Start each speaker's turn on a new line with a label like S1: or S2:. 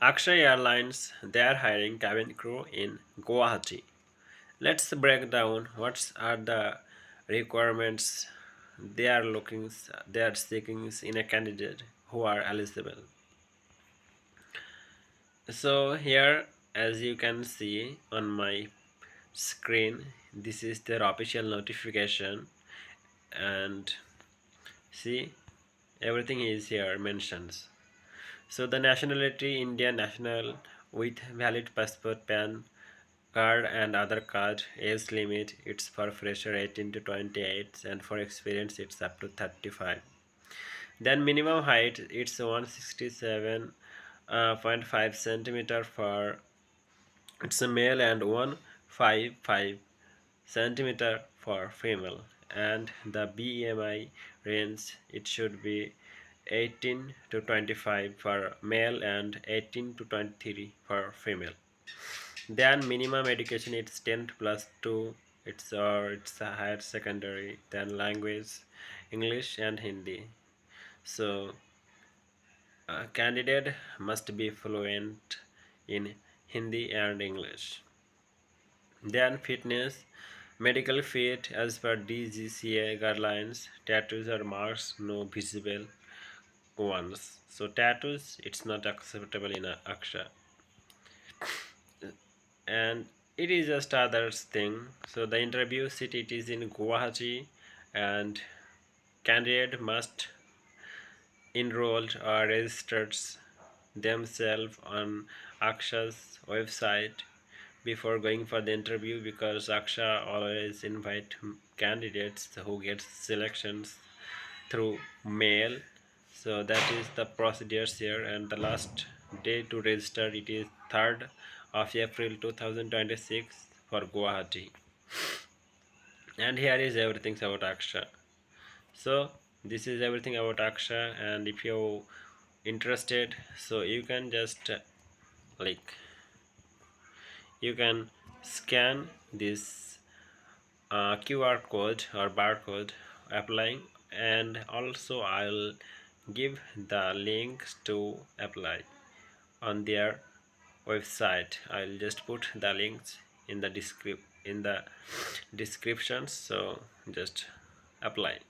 S1: Akshay Airlines, they are hiring cabin crew in Guwahati. Let's break down what are the requirements they are seeking in a candidate who are eligible. So here, as you can see on my screen, this is their official notification, and see, everything is here mentions. So the nationality Indian national with valid passport, PAN card and other card. Age limit it's for fresher 18 to 28 and for experience it's up to 35. Then minimum height it's 167.5 centimeter for it's a male and 155 centimeter for female, and the BMI range it should be 18 to 25 for male and 18 to 23 for female. Then minimum education it's 10th plus 2, it's a higher secondary, then language English and Hindi. So a candidate must be fluent in Hindi and English. Then fitness, medical fit as per DGCA guidelines, tattoos or marks no visible ones. So tattoos it's not acceptable in a Aksha, and it is just others thing. So the interview seat it is in Guwahati, and candidate must enroll or register themselves on Aksha's website before going for the interview, because Aksha always invite candidates who get selections through mail. So that is the procedures here, and the last day to register it is 3rd of April 2026 for Guwahati. And here is everything about Aksha. So this is everything about Aksha, and if you interested, so you can just like you can scan this QR code or barcode applying, and also I'll give the links to apply on their website. I'll just put the links in the description, so just apply.